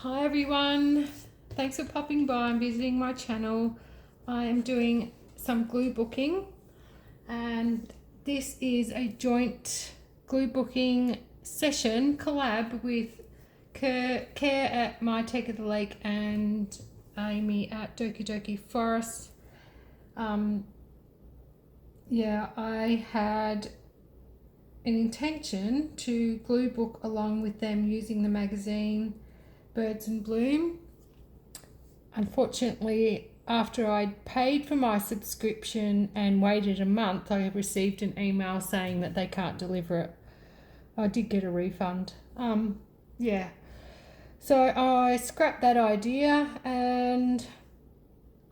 Hi everyone, thanks for popping by and visiting my channel. I am doing some glue booking and this is a joint glue booking session collab with Ker at My Take of the Lake and Amy at Doki Doki Forest. I had an intention to glue book along with them using the magazine Birds in Bloom. Unfortunately, after I'd paid for my subscription and waited a month, I received an email saying that they can't deliver it. I did get a refund. So I scrapped that idea and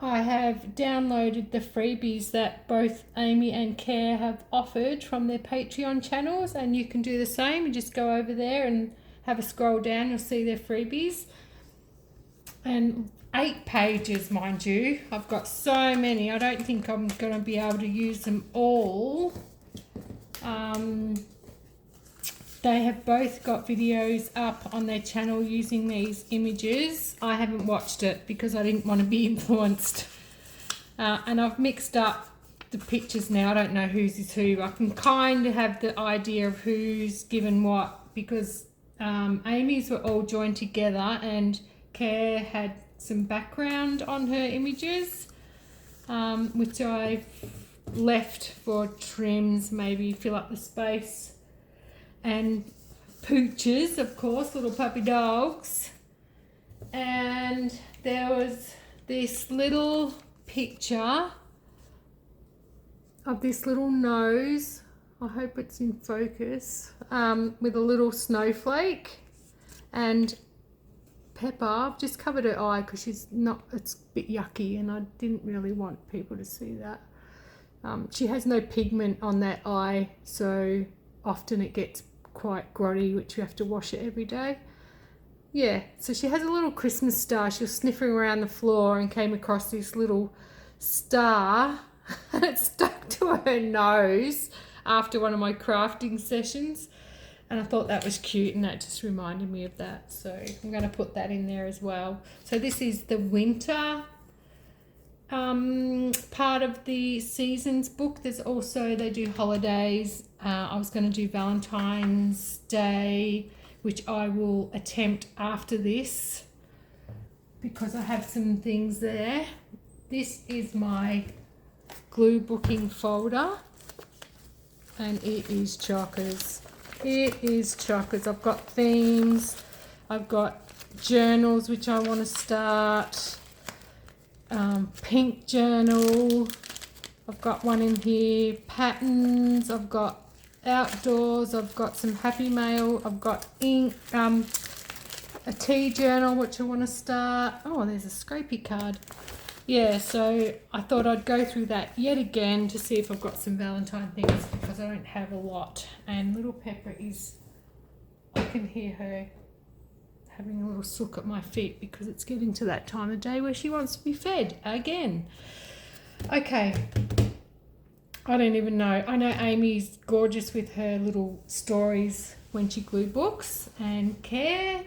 I have downloaded the freebies that both Amy and Ker have offered from their Patreon channels, and you can do the same and just go over there and have a scroll down. You'll see their freebies. And 8 pages, mind you. I've got so many. I don't think I'm going to be able to use them all. They have both got videos up on their channel using these images. I haven't watched it because I didn't want to be influenced. And I've mixed up the pictures now. I don't know whose is who. I can kind of have the idea of who's given what because Amy's were all joined together and Ker had some background on her images, which I've left for trims, maybe fill up the space. And pooches, of course, little puppy dogs. And there was this little picture of this little nose. I hope it's in focus. With a little snowflake. And Pepper, I've just covered her eye because it's a bit yucky and I didn't really want people to see that. She has no pigment on that eye, so often it gets quite grotty, which you have to wash it every day. Yeah, so she has a little Christmas star. She was sniffing around the floor and came across this little star and it stuck to her nose after one of my crafting sessions. And I thought that was cute and that just reminded me of that. So I'm going to put that in there as well. So this is the winter part of the seasons book. There's also, they do holidays. I was going to do Valentine's Day, which I will attempt after this because I have some things there. This is my glue booking folder and it is chockers. It is chockers. I've got themes. I've got journals which I want to start. Pink journal. I've got one in here. Patterns. I've got outdoors. I've got some happy mail. I've got ink. A tea journal which I want to start. Oh, there's a scrapey card. Yeah, so I thought I'd go through that yet again to see if I've got some Valentine things because I don't have a lot. And little Pepper is, I can hear her having a little sook at my feet because it's getting to that time of day where she wants to be fed again. Okay, I don't even know. I know Amy's gorgeous with her little stories when she glue books, and Ker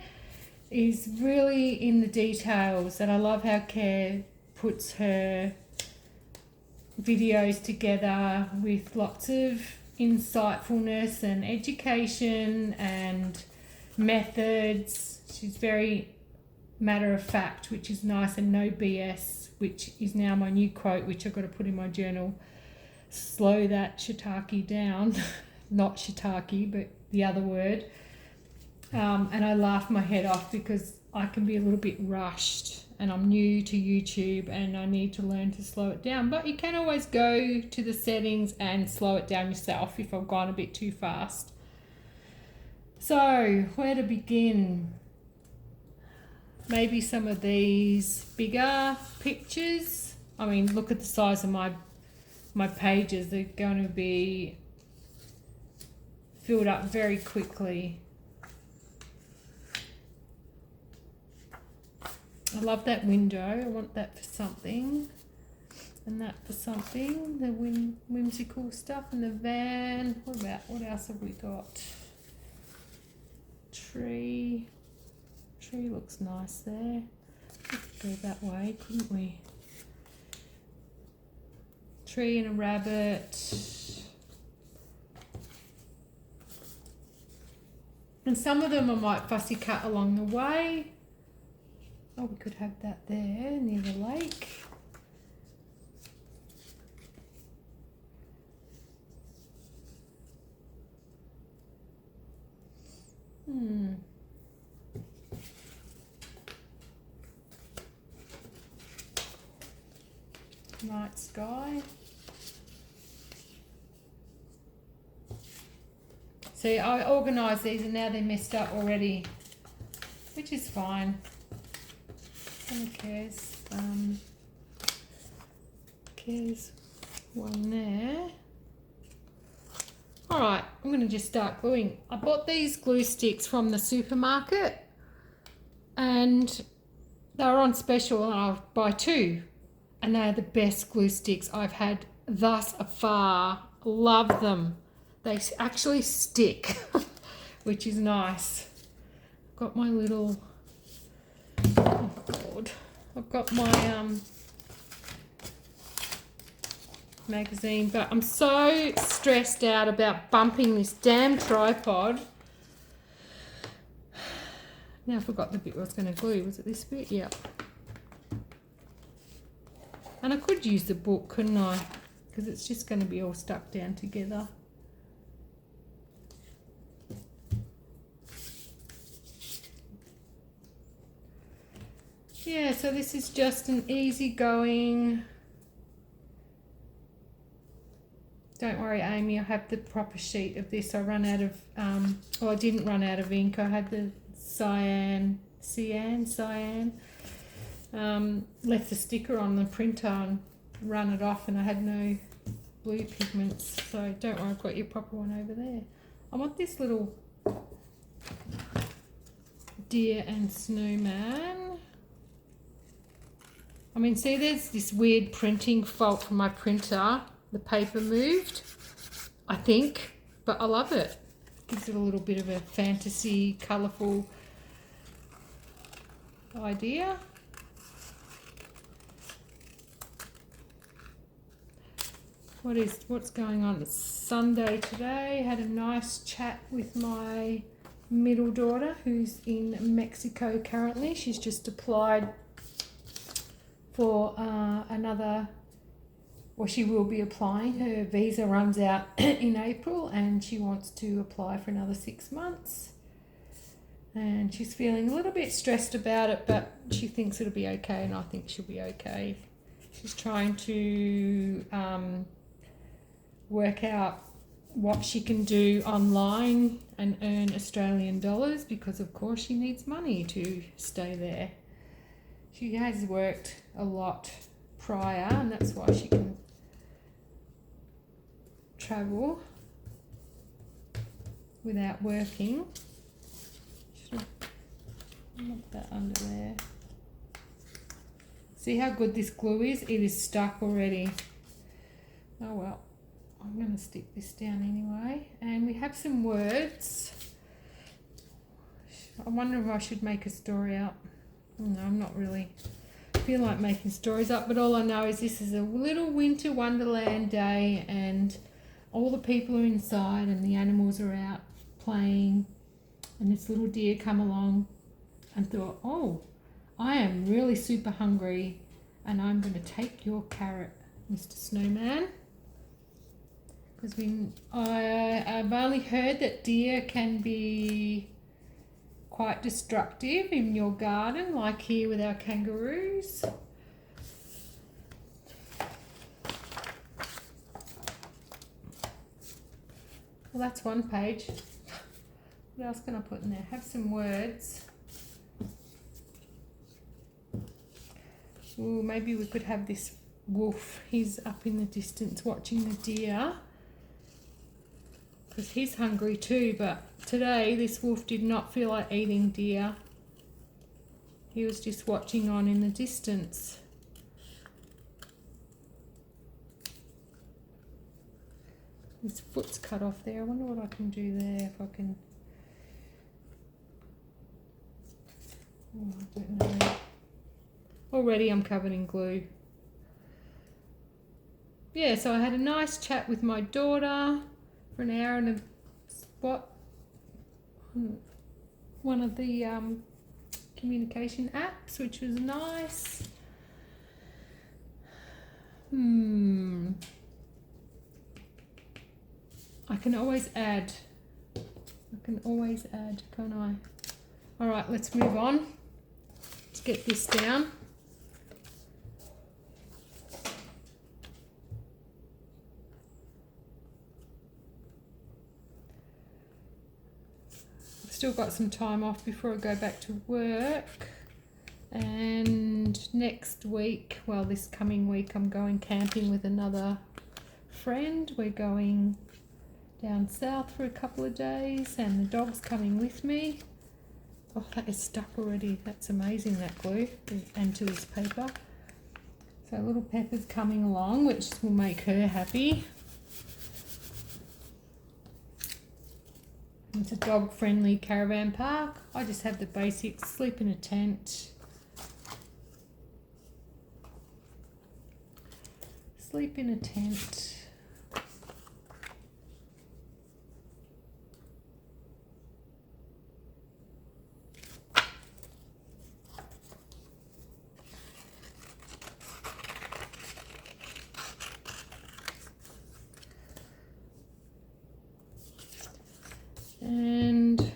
is really in the details, and I love how Ker puts her videos together with lots of insightfulness and education and methods. She's very matter of fact, which is nice, and no BS, which is now my new quote, which I've got to put in my journal. Slow that shiitake down. Not shiitake, but the other word. And I laugh my head off because I can be a little bit rushed and I'm new to YouTube and I need to learn to slow it down. But you can always go to the settings and slow it down yourself if I've gone a bit too fast. So, where to begin? Maybe some of these bigger pictures. I mean, look at the size of my pages. They're going to be filled up very quickly. I love that window. I want that for something. And that for something. The whimsical stuff and the van. What else have we got? Tree. Tree looks nice there. We could go that way, couldn't we? Tree and a rabbit. And some of them I might fussy cut along the way. Oh, we could have that there near the lake. Night sky. See, I organised these and now they're messed up already, which is fine. Who cares? Cares one there. Alright, I'm going to just start gluing. I bought these glue sticks from the supermarket and they were on special and I'll buy 2. And they are the best glue sticks I've had thus far. Love them. They actually stick, which is nice. I've got my little, oh God, I've got my magazine, but I'm so stressed out about bumping this damn tripod. Now I forgot the bit I was going to glue. Was it this bit? Yep. And I could use the book, couldn't I? Because it's just going to be all stuck down together. Yeah, so this is just an easy going. Don't worry, Amy, I have the proper sheet of this. I run out of, I didn't run out of ink. I had the cyan. Left the sticker on the printer and run it off, and I had no blue pigments. So don't worry, I've got your proper one over there. I want this little deer and snowman. I mean, see, there's this weird printing fault from my printer. The paper moved, I think, but I love it. Gives it a little bit of a fantasy, colourful idea. What's going on? It's Sunday today. Had a nice chat with my middle daughter who's in Mexico currently. She's just applied for another, well, she will be applying. Her visa runs out in April and she wants to apply for another 6 months. And she's feeling a little bit stressed about it, but she thinks it'll be okay, and I think she'll be okay. She's trying to work out what she can do online and earn Australian dollars, because of course she needs money to stay there. She has worked a lot prior, and that's why she can travel without working. Should I put that under there? See how good this glue is? It is stuck already. Oh well. I'm going to stick this down anyway. And we have some words. I wonder if I should make a story up. No, I'm not really. I feel like making stories up, but all I know is this is a little winter wonderland day and all the people are inside and the animals are out playing, and this little deer come along and thought, oh, I am really super hungry and I'm going to take your carrot, Mr. Snowman. Because I've only heard that deer can be quite destructive in your garden, like here with our kangaroos. Well, that's one page. What else can I put in there? Have some words. Ooh, maybe we could have this wolf. He's up in the distance watching the deer, because he's hungry too, but today this wolf did not feel like eating deer. He was just watching on in the distance. His foot's cut off there. I wonder what I can do there, if I can. Oh, I don't know. Already I'm covered in glue. Yeah, so I had a nice chat with my daughter for an hour and a spot on one of the communication apps, which was nice. I can always add. Can't I? All right, let's move on. Let's get this down. I've still got some time off before I go back to work. And next week, well, this coming week, I'm going camping with another friend. We're going down south for a couple of days, and the dog's coming with me. Oh, that is stuck already. That's amazing, that glue, and to this paper. So little Pepper's coming along, which will make her happy. It's a dog-friendly caravan park. I just have the basics: sleep in a tent, and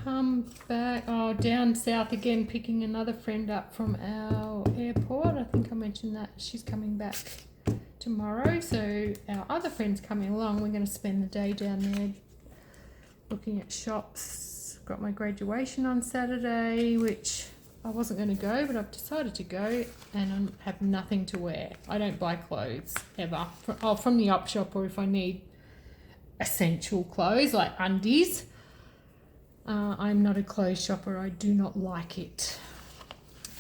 come back. Oh, down south again, picking another friend up from our airport. I think I mentioned that she's coming back tomorrow, so our other friend's coming along. We're going to spend the day down there looking at shops. Got my graduation on Saturday, which I wasn't going to go, but I've decided to go, and I have nothing to wear. I don't buy clothes ever from the op shop, or if I need essential clothes like undies. I'm not a clothes shopper. I do not like it,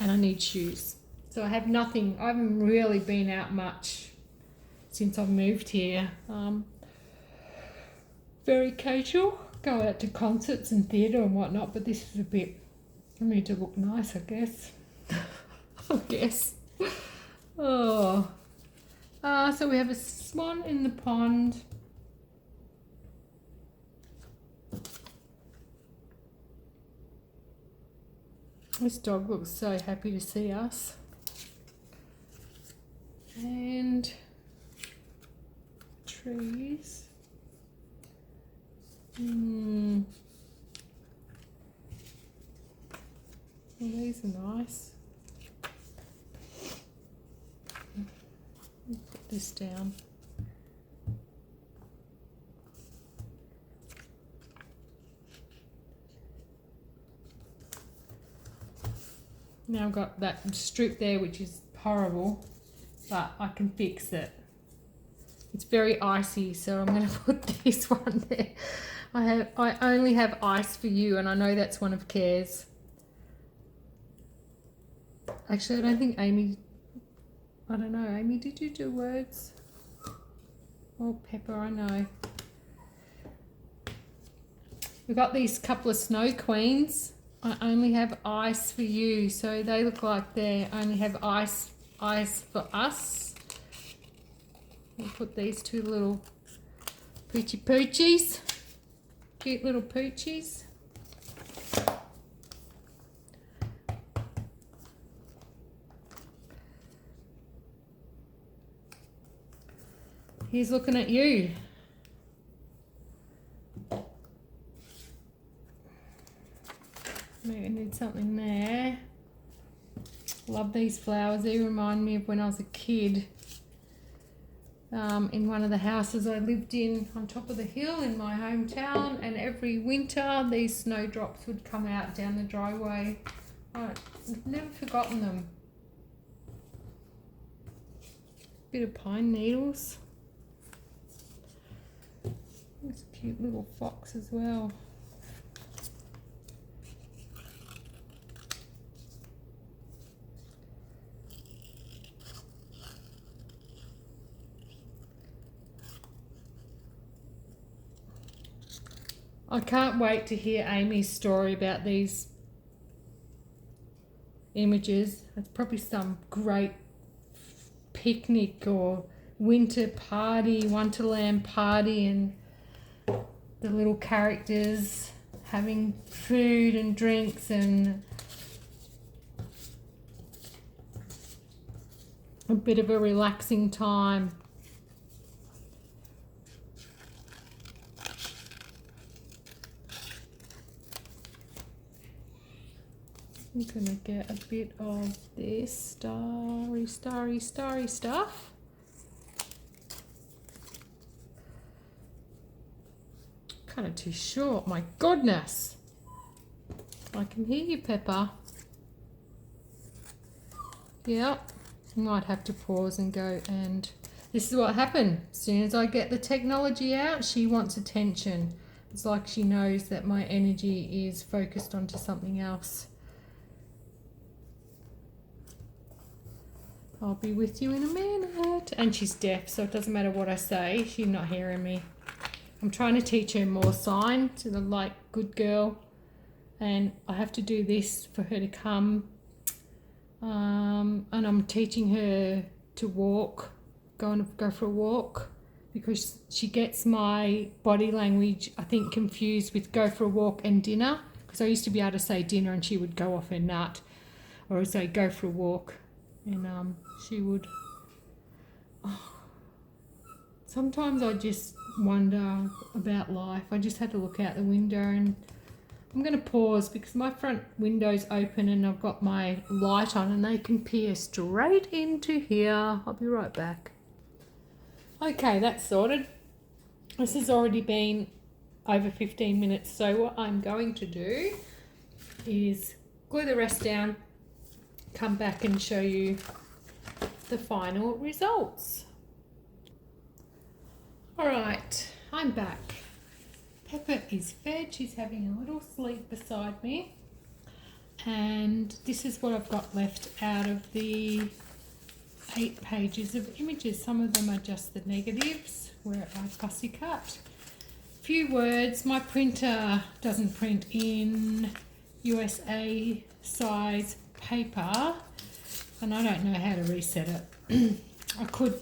and I need shoes. So I have nothing. I haven't really been out much since I've moved here. Very casual. Go out to concerts and theatre and whatnot, but this is a bit, I need to look nice, I guess. Oh. So we have a swan in the pond. This dog looks so happy to see us. And trees. Well, these are nice. Put this down. Now I've got that strip there, which is horrible, but I can fix it. It's very icy, so I'm going to put this one there. I only have ice for you, and I know that's one of Ker's. Actually, I don't think Amy, I don't know, Amy, did you do words? Oh, Pepper, I know. We've got these couple of snow queens. I only have ice for you, so they look like they only have ice for us. We'll put these two little poochies, cute little poochies. He's looking at you. Maybe I need something there. Love these flowers. They remind me of when I was a kid. In one of the houses I lived in on top of the hill in my hometown, and every winter these snowdrops would come out down the driveway. I've never forgotten them. Bit of pine needles. There's a cute little fox as well. I can't wait to hear Amy's story about these images. It's probably some great picnic or winter party, Wonderland party, and the little characters having food and drinks and a bit of a relaxing time. I'm gonna get a bit of this starry stuff. Kind of too short, my goodness. I can hear you, Pepper. Yep, I might have to pause and go, and this is what happened. As soon as I get the technology out, she wants attention. It's like she knows that my energy is focused onto something else. I'll be with you in a minute. And she's deaf, so it doesn't matter what I say. She's not hearing me. I'm trying to teach her more sign to the like good girl. And I have to do this for her to come. And I'm teaching her to walk, go for a walk, because she gets my body language, I think, confused with go for a walk and dinner. Because I used to be able to say dinner and she would go off her nut. Or I'd say go for a walk. And she would. Oh. Sometimes I just wonder about life. I just had to look out the window, and I'm going to pause because my front window's open and I've got my light on and they can peer straight into here. I'll be right back. Okay, that's sorted. This has already been over 15 minutes, so what I'm going to do is glue the rest down, come back and show you the final results. All right, I'm back. Pepper is fed. She's having a little sleep beside me. And this is what I've got left out of the 8 pages of images. Some of them are just the negatives where I fussy cut. Few words. My printer doesn't print in USA size paper, and I don't know how to reset it. I could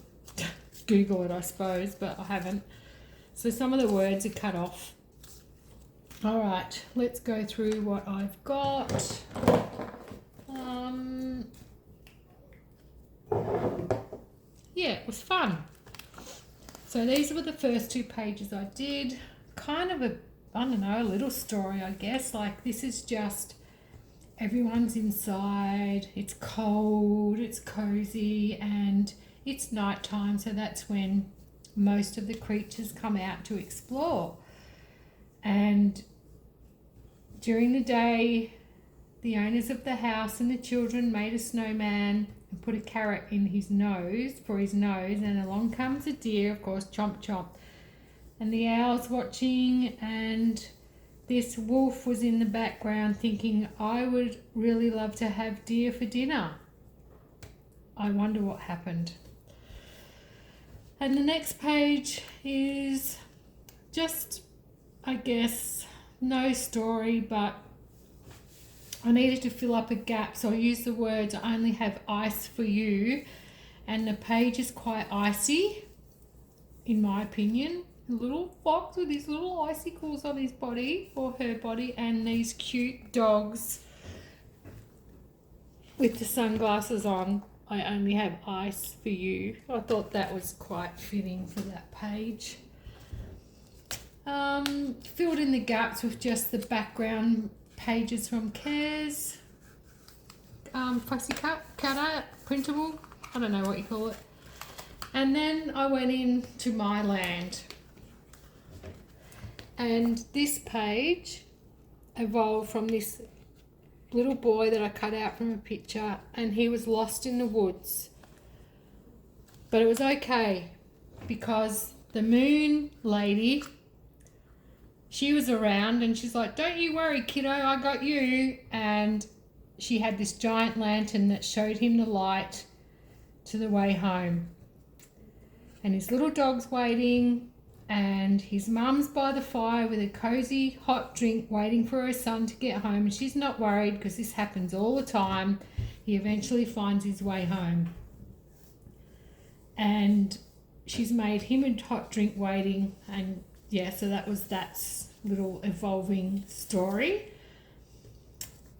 Google it, I suppose, but I haven't. So some of the words are cut off. All right, let's go through what I've got. Yeah, it was fun. So these were the first 2 pages I did. Kind of a, I don't know, a little story, I guess. Like, this is just everyone's inside, it's cold, it's cozy, and it's nighttime, so that's when most of the creatures come out to explore. And during the day, the owners of the house and the children made a snowman and put a carrot in his nose, for his nose, and along comes a deer, of course, chomp chomp. And the owl's watching, and this wolf was in the background thinking, I would really love to have deer for dinner. I wonder what happened. And the next page is just, I guess, no story, but I needed to fill up a gap, so I used the words, I only have ice for you, and the page is quite icy, in my opinion. A little fox with his little icicles on his body, or her body, and these cute dogs with the sunglasses on. I only have ice for you. I thought that was quite fitting for that page. Filled in the gaps with just the background pages from Ker's fussy cut art, printable, I don't know what you call it. And then I went into my land. And this page evolved from this little boy that I cut out from a picture, and he was lost in the woods. But it was okay because the moon lady, she was around, and she's like, don't you worry, kiddo, I got you. And she had this giant lantern that showed him the light to the way home. And his little dog's waiting, and his mum's by the fire with a cozy hot drink waiting for her son to get home, and she's not worried because this happens all the time. He eventually finds his way home, and she's made him a hot drink waiting. And yeah, so that's little evolving story.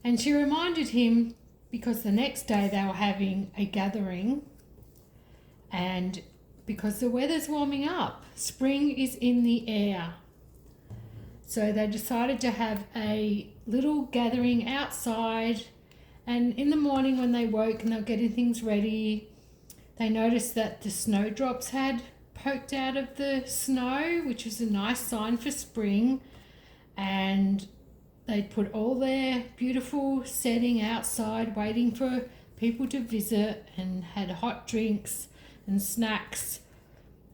And she reminded him because the next day they were having a gathering, and because the weather's warming up, spring is in the air. So they decided to have a little gathering outside, and in the morning when they woke and they were getting things ready, they noticed that the snowdrops had poked out of the snow, which was a nice sign for spring, and they'd put all their beautiful setting outside waiting for people to visit and had hot drinks and snacks.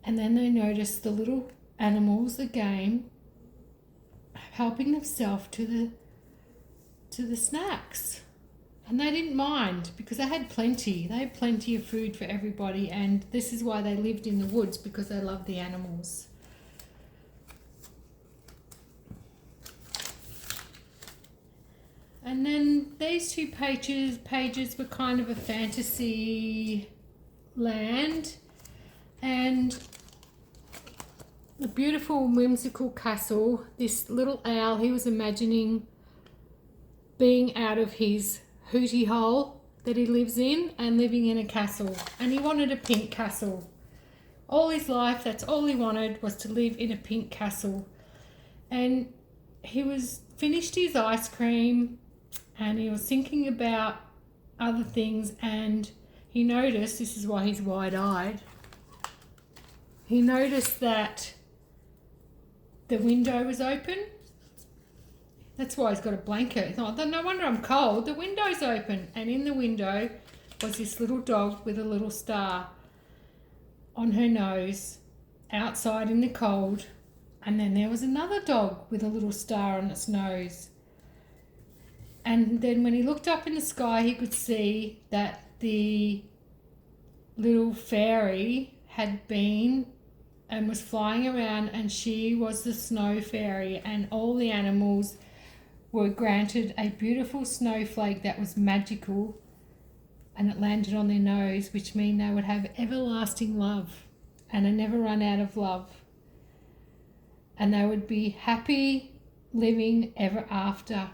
And then they noticed the little animals again helping themselves to the snacks, and they didn't mind because they had plenty of food for everybody. And this is why they lived in the woods, because they loved the animals. And then these two pages were kind of a fantasy land, and a beautiful whimsical castle. This little owl, he was imagining being out of his hootie hole that he lives in and living in a castle, and he wanted a pink castle. All his life, that's all he wanted, was to live in a pink castle. And he was finished his ice cream and he was thinking about other things, and he noticed, this is why he's wide-eyed, he noticed that the window was open. That's why he's got a blanket. He thought, no wonder I'm cold. The window's open. And in the window was this little dog with a little star on her nose, outside in the cold. And then there was another dog with a little star on its nose. And then when he looked up in the sky, he could see that the little fairy had been and was flying around, and she was the snow fairy, and all the animals were granted a beautiful snowflake that was magical, and it landed on their nose, which means they would have everlasting love and a never run out of love, and they would be happy living ever after.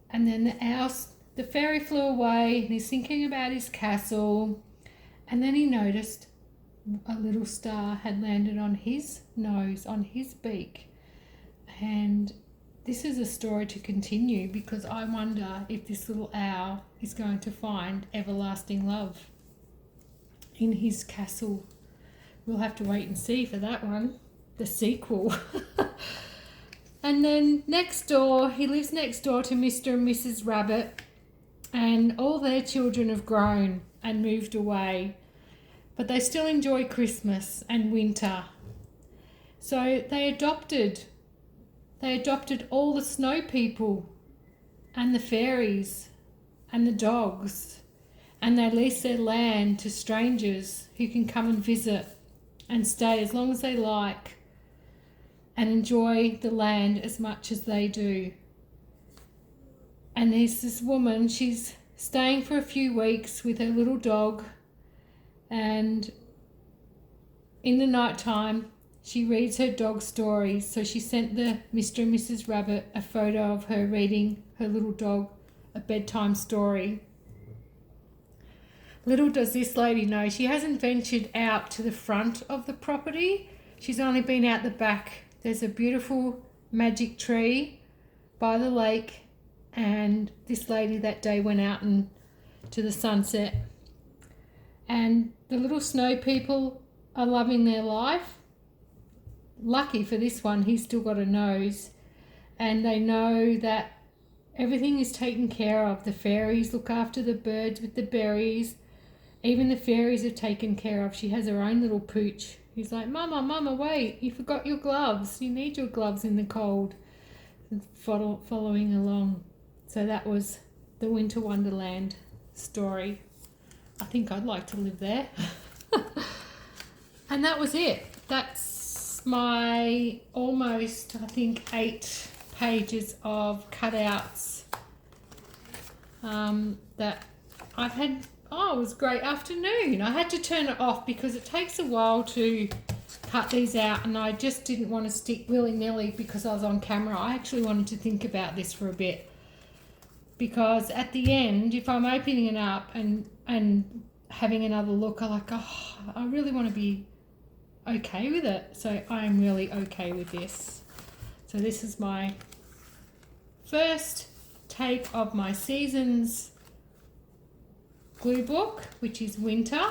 And then the fairy flew away, and he's thinking about his castle, and then he noticed a little star had landed on his nose, on his beak. And this is a story to continue, because I wonder if this little owl is going to find everlasting love in his castle. We'll have to wait and see for that one, the sequel. And then next door, he lives next door to Mr. and Mrs. Rabbit, and all their children have grown and moved away, but they still enjoy Christmas and winter. So they adopted all the snow people and the fairies and the dogs, and they lease their land to strangers who can come and visit and stay as long as they like and enjoy the land as much as they do. And there's this woman, she's staying for a few weeks with her little dog, and in the night time she reads her dog stories. So she sent the Mr. and Mrs. Rabbit a photo of her reading her little dog a bedtime story. Little does this lady know, she hasn't ventured out to the front of the property. She's only been out the back. There's a beautiful magic tree by the lake, and this lady that day went out and to the sunset. And the little snow people are loving their life. Lucky for this one, he's still got a nose, and they know that everything is taken care of. The fairies look after the birds with the berries. Even the fairies are taken care of. She has her own little pooch. He's like, Mama, wait, you forgot your gloves. You need your gloves in the cold. Following along. So that was the Winter Wonderland story. I think I'd like to live there. And that was it. That's my almost, I think, 8 pages of cutouts that I've had. Oh, it was a great afternoon. I had to turn it off because it takes a while to cut these out, and I just didn't want to stick willy-nilly because I was on camera. I actually wanted to think about this for a bit, because at the end, if I'm opening it up and having another look, I'm like, oh, I really want to be okay with it. So I'm really okay with this. So this is my first take of my seasons glue book, which is winter,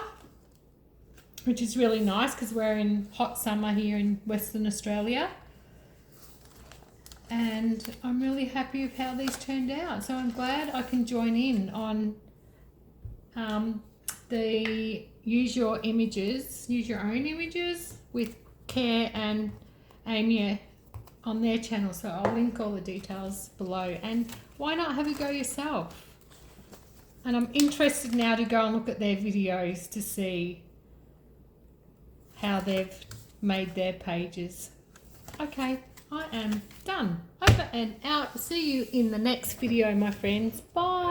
which is really nice because we're in hot summer here in Western Australia. And I'm really happy with how these turned out. So I'm glad I can join in on the use your own images with Ker and Amy on their channel. So I'll link all the details below. And why not have a go yourself? And I'm interested now to go and look at their videos to see how they've made their pages. Okay, I am done. Over and out. See you in the next video, my friends. Bye.